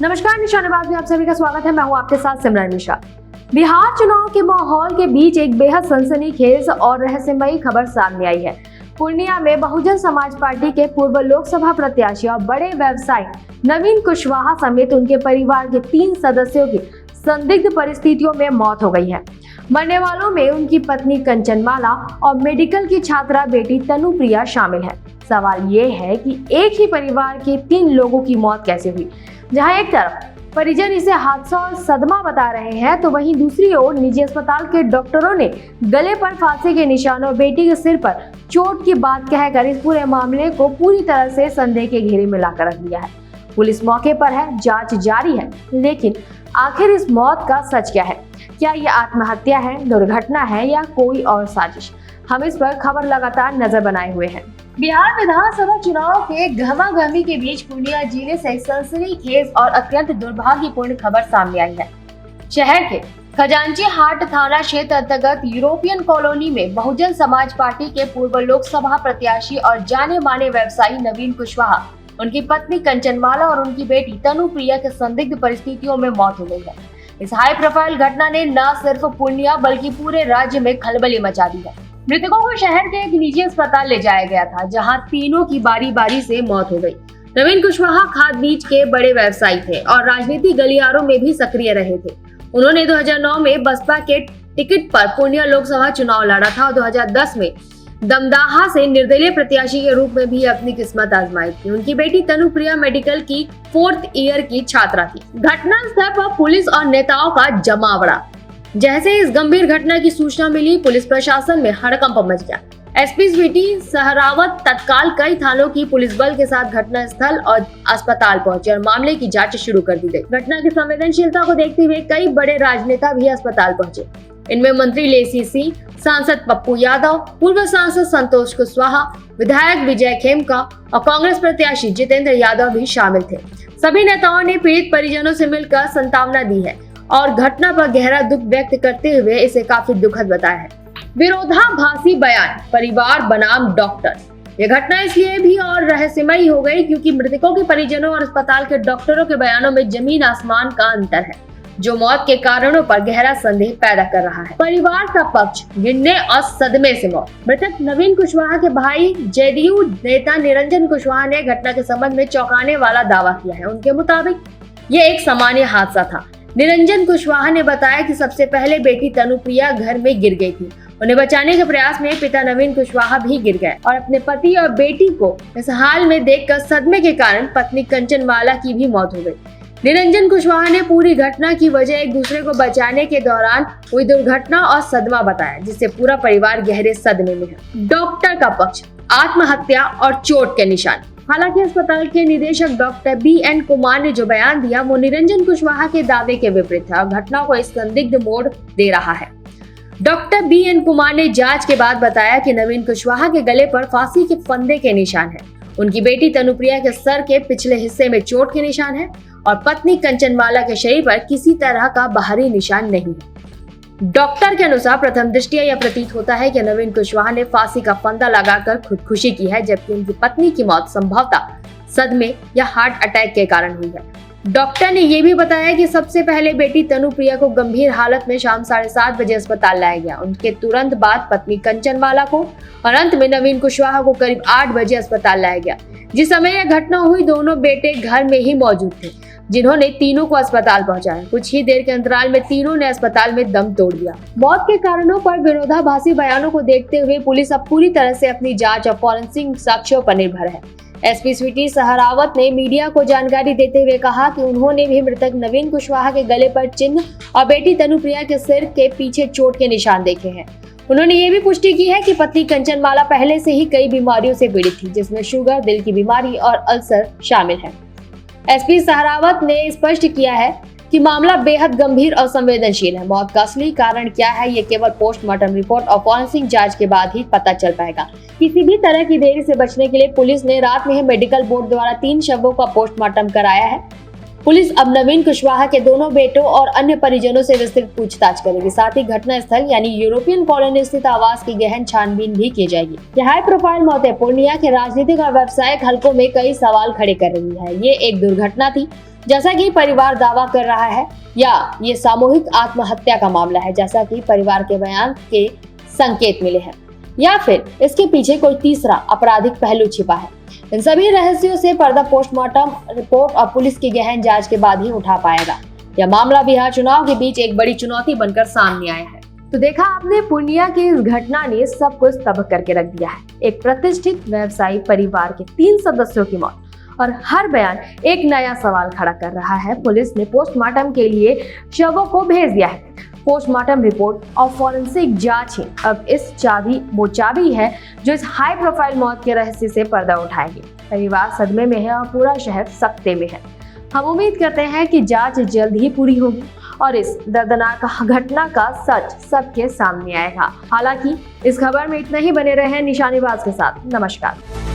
नमस्कार, निशानेबाज में आप सभी का स्वागत है। मैं हूं आपके साथ सिमरन मिश्रा। बिहार चुनाव के माहौल के बीच एक बेहद सनसनीखेज और रहस्यमयी खबर सामने आई है। पूर्णिया में बहुजन समाज पार्टी के पूर्व लोकसभा प्रत्याशी और बड़े व्यवसायी नवीन कुशवाहा समेत उनके परिवार के 3 सदस्यों की संदिग्ध परिस्थितियों में मौत हो गई है। मरने वालों में उनकी पत्नी कंचनमाला और मेडिकल की छात्रा बेटी तनुप्रिया शामिल है। सवाल ये है कि एक ही परिवार के 3 लोगों की मौत कैसे हुई। जहां एक तरफ परिजन इसे हादसा और सदमा बता रहे हैं, तो वहीं दूसरी ओर निजी अस्पताल के डॉक्टरों ने गले पर फांसी के निशान और बेटी के सिर पर चोट की बात कहकर इस पूरे मामले को पूरी तरह से संदेह के घेरे में लाकर रख दिया है। पुलिस मौके पर है, जांच जारी है, लेकिन आखिर इस मौत का सच क्या है? क्या ये आत्महत्या है, दुर्घटना है या कोई और साजिश? हम इस पर खबर लगातार नजर बनाए हुए हैं। बिहार विधानसभा चुनाव के गहमागहमी के बीच पूर्णिया जिले से सनसनीखेज और अत्यंत दुर्भाग्यपूर्ण खबर सामने आई है। शहर के खजांची हाट थाना क्षेत्र अंतर्गत यूरोपियन कॉलोनी में बहुजन समाज पार्टी के पूर्व लोकसभा प्रत्याशी और जाने माने व्यवसायी नवीन कुशवाहा, उनकी पत्नी कंचनमाला और उनकी बेटी तनुप्रिया के संदिग्ध परिस्थितियों में मौत हो गई है। इस हाई प्रोफाइल घटना ने न सिर्फ पूर्णिया बल्कि पूरे राज्य में खलबली मचा दी है। मृतकों को शहर के एक निजी अस्पताल ले जाया गया था, जहां तीनों की बारी बारी से मौत हो गई। नवीन कुशवाहा खाद बीज के बड़े व्यवसायी थे और राजनीतिक गलियारों में भी सक्रिय रहे थे। उन्होंने 2009 में बसपा के टिकट पर पूर्णिया लोकसभा चुनाव लड़ा था और 2010 में दमदाहा से निर्दलीय प्रत्याशी के रूप में भी अपनी किस्मत आजमाई थी। उनकी बेटी तनुप्रिया मेडिकल की 4th ईयर की छात्रा थी। घटना स्थल पर पुलिस और नेताओं का जमावड़ा। जैसे इस गंभीर घटना की सूचना मिली, पुलिस प्रशासन में हड़कंप मच गया। एसपी स्वीटी सहरावत तत्काल कई थानों की पुलिस बल के साथ घटना स्थल और अस्पताल पहुंचे और मामले की जांच शुरू कर दी गई। घटना की संवेदनशीलता को देखते हुए कई बड़े राजनेता भी अस्पताल पहुंचे। इनमें मंत्री लेसी सिंह, सांसद पप्पू यादव, पूर्व सांसद संतोष कुशवाहा, विधायक विजय खेमका और कांग्रेस प्रत्याशी जितेंद्र यादव भी शामिल थे। सभी नेताओं ने पीड़ित परिजनों से मिलकर सांत्वना दी है और घटना पर गहरा दुख व्यक्त करते हुए इसे काफी दुखद बताया है। विरोधाभासी बयान, परिवार बनाम डॉक्टर। यह घटना इसलिए भी और रहस्यमयी हो गई क्योंकि मृतकों के परिजनों और अस्पताल के डॉक्टरों के बयानों में जमीन आसमान का अंतर है, जो मौत के कारणों पर गहरा संदेह पैदा कर रहा है। परिवार का पक्ष, गिरने और सदमे से मौत। मृतक नवीन कुशवाहा के भाई जेडीयू नेता निरंजन कुशवाहा ने घटना के संबंध में चौंकाने वाला दावा किया है। उनके मुताबिक ये एक सामान्य हादसा था। निरंजन कुशवाहा ने बताया कि सबसे पहले बेटी तनुप्रिया घर में गिर गई थी। उन्हें बचाने के प्रयास में पिता नवीन कुशवाहा भी गिर गए और अपने पति और बेटी को इस हाल में देखकर सदमे के कारण पत्नी कंचनमाला की भी मौत हो गई। निरंजन कुशवाहा ने पूरी घटना की वजह एक दूसरे को बचाने के दौरान हुई दुर्घटना और सदमा बताया, जिससे पूरा परिवार गहरे सदमे में है। डॉक्टर का पक्ष, आत्महत्या और चोट के निशान। हालांकि अस्पताल के निदेशक डॉक्टर BN कुमार ने जो बयान दिया वो निरंजन कुशवाहा के दावे के विपरीत है और घटना को इस संदिग्ध मोड़ दे रहा है। डॉक्टर BN कुमार ने जांच के बाद बताया कि नवीन कुशवाहा के गले पर फांसी के फंदे के निशान है। उनकी बेटी तनुप्रिया के सर के पिछले हिस्से में चोट के निशान है और पत्नी कंचनमाला के शरीर पर किसी तरह का बाहरी निशान नहीं है। डॉक्टर के अनुसार प्रथम दृष्टया यह प्रतीत होता है कि नवीन कुशवाहा ने फांसी का फंदा लगाकर खुदकुशी की है, जबकि उनकी पत्नी की मौत संभवतः सदमे या हार्ट अटैक के कारण हुई है। डॉक्टर ने यह भी बताया कि सबसे पहले बेटी तनुप्रिया को गंभीर हालत में शाम 7:30 बजे अस्पताल लाया गया। उनके तुरंत बाद पत्नी कंचनमाला को और अंत में नवीन कुशवाहा को करीब 8 बजे अस्पताल लाया गया। जिस समय यह घटना हुई, दोनों बेटे घर में ही मौजूद थे, जिन्होंने तीनों को अस्पताल पहुंचाया। कुछ ही देर के अंतराल में तीनों ने अस्पताल में दम तोड़ दिया। मौत के कारणों पर विरोधाभासी बयानों को देखते हुए पुलिस अब पूरी तरह से अपनी जांच और फॉरेंसिक साक्ष्यों पर निर्भर है। एसपी स्वीटी सहरावत ने मीडिया को जानकारी देते हुए कहा कि उन्होंने भी मृतक नवीन कुशवाहा के गले पर चिन्ह और बेटी तनुप्रिया के सिर के पीछे चोट के निशान देखे हैं। उन्होंने ये भी पुष्टि की है कि पत्नी कंचनमाला पहले से ही कई बीमारियों से पीड़ित थी, जिसमें शुगर, दिल की बीमारी और अल्सर शामिल है। एसपी सहरावत ने स्पष्ट किया है कि मामला बेहद गंभीर और संवेदनशील है। मौत का असली कारण क्या है, ये केवल पोस्टमार्टम रिपोर्ट और फॉरेंसिक जांच के बाद ही पता चल पाएगा। किसी भी तरह की देरी से बचने के लिए पुलिस ने रात में ही मेडिकल बोर्ड द्वारा 3 शवों का पोस्टमार्टम कराया है। पुलिस अब नवीन कुशवाहा के दोनों बेटों और अन्य परिजनों से विस्तृत पूछताछ करेगी। साथ ही घटना स्थल यानी यूरोपियन कॉलोनी स्थित आवास की गहन छानबीन भी की जाएगी। यह हाई प्रोफाइल मौतें पूर्णिया के राजनीतिक और व्यावसायिक हलकों में कई सवाल खड़े कर रही है। ये एक दुर्घटना थी जैसा कि परिवार दावा कर रहा है, या ये सामूहिक आत्महत्या का मामला है जैसा कि परिवार के बयान के संकेत मिले हैं, या फिर इसके पीछे कोई तीसरा आपराधिक पहलू छिपा है। इन सभी रहस्यों से पर्दा पोस्टमार्टम रिपोर्ट और पुलिस की गहन जांच के बाद ही उठा पाएगा। यह मामला बिहार चुनाव के बीच एक बड़ी चुनौती बनकर सामने आया है। तो देखा आपने, पूर्णिया की इस घटना ने सब कुछ तबाह करके रख दिया है। एक प्रतिष्ठित व्यवसायी परिवार के 3 सदस्यों की मौत और हर बयान एक नया सवाल खड़ा कर रहा है। पुलिस ने पोस्टमार्टम के लिए शवों को भेज दिया है। पोस्टमार्टम रिपोर्ट और फॉरेंसिक जांच ही अब वो चाबी है जो इस हाई प्रोफाइल मौत के रहस्य से पर्दा उठाएगी। परिवार सदमे में है और पूरा शहर सकते में है। हम उम्मीद करते हैं कि जांच जल्द ही पूरी होगी और इस दर्दनाक घटना का सच सबके सामने आएगा। हालांकि इस खबर में इतना ही, बने रहे निशानेबाज के साथ। नमस्कार।